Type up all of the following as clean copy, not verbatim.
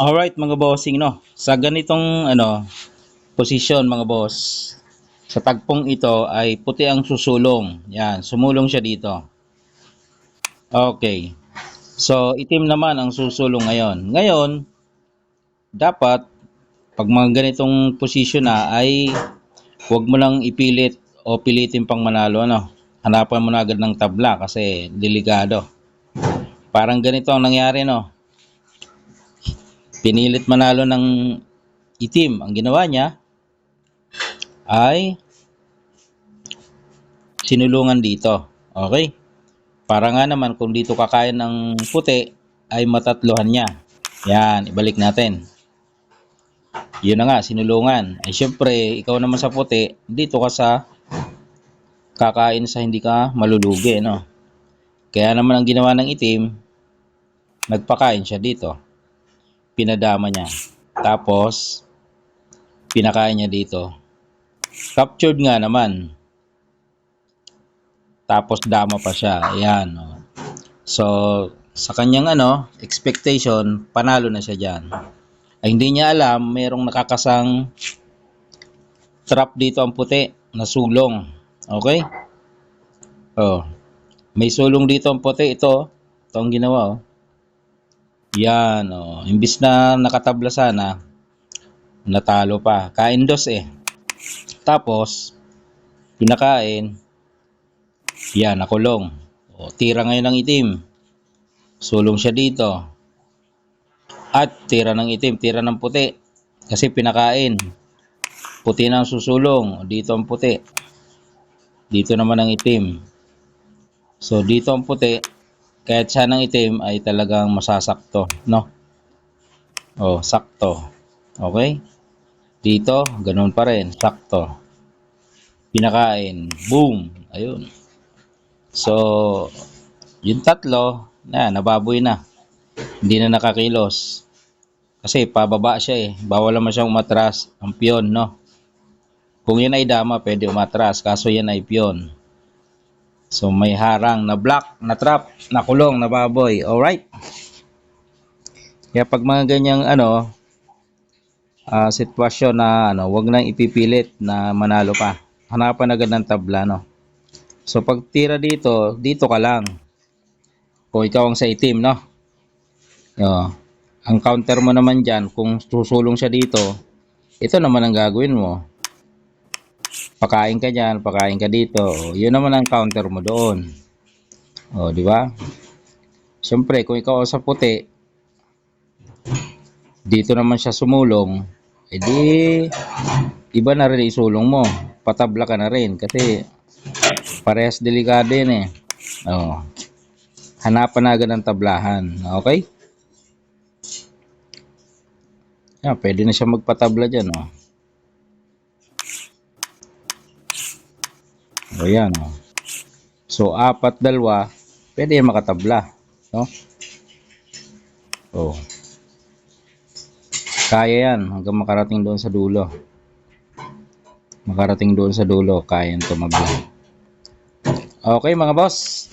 Alright mga bossing no. Sa ganitong posisyon mga boss, sa tagpong ito ay puti ang susulong. Yan, sumulong siya dito. Okay. So itim naman ang susulong ngayon. Ngayon, dapat pag mga ganitong posisyon na ay huwag mo lang ipilit o pilitin pang manalo ano. Hanapan mo na agad ng tabla kasi delikado. Parang ganito ang nangyari no. Pinilit manalo ng itim. Ang ginawa niya ay sinulungan dito. Okay? Para nga naman kung dito kakain ng puti ay matatluhan niya. Yan, ibalik natin. Yun na nga, sinulungan. Ay syempre, ikaw naman sa puti, dito ka sa kakain sa hindi ka malulugi, no? Kaya naman ang ginawa ng itim, nagpakain siya dito. Pinadama niya. Tapos, pinakain niya dito. Captured nga naman. Tapos dama pa siya. Ayan. Oh. So, sa kanyang expectation, panalo na siya dyan. Ay hindi niya alam, mayroong nakakasang trap dito ang puti na sulong. Okay? Oh. May sulong dito ang puti. Ito ang ginawa. Oh. Yan. Oh. Imbis na nakatabla sana, natalo pa. Kain dos eh. Tapos, pinakain. Yan, nakulong. O, tira ngayon ng itim. Sulong siya dito. At tira ng itim, tira ng puti. Kasi pinakain. Puti na ang susulong. Dito ang puti. Dito naman ang itim. So, dito ang puti. Kahit siya ng itim ay talagang masasakto. No? O, sakto. Okay? Dito, ganun pa rin. Sakto. Pinakain. Boom. Ayun. So, yung tatlo, nababoy na. Hindi na nakakilos. Kasi pababa siya eh. Bawal naman siyang umatras ang piyon, no? Kung yan ay dama, pwede umatras. Kaso yan ay piyon. So, may harang na block, na trap, na kulong, na baboy. Alright? Kaya pag mga ganyang sitwasyon na wag nang ipipilit na manalo pa. Hanapan agad ng tabla, no? So, pag tira dito, dito ka lang. Kung ikaw ang sa itim, no? Ang counter mo naman dyan, kung susulong siya dito, ito naman ang gagawin mo. Pakain ka dyan, pakain ka dito. Yun naman ang counter mo doon. Di ba? Siyempre, kung ikaw sa puti, dito naman siya sumulong, edi, iba na rin isulong mo. Patabla ka na rin kasi parehas delikado yun eh. Hanapan na agad ng tablahan. Okay? Yan, pwede na siya magpatabla dyan. Ayan. So, 4-2, pwede yan makatabla. No? Kaya yan hanggang makarating doon sa dulo. Makarating doon sa dulo, kaya yan tumabla. Okay mga boss.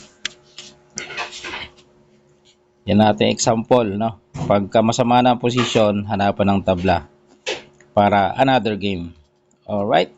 Yan natin example, no? Pagka masama na ang posisyon, hanapan ng tabla para another game. Alright.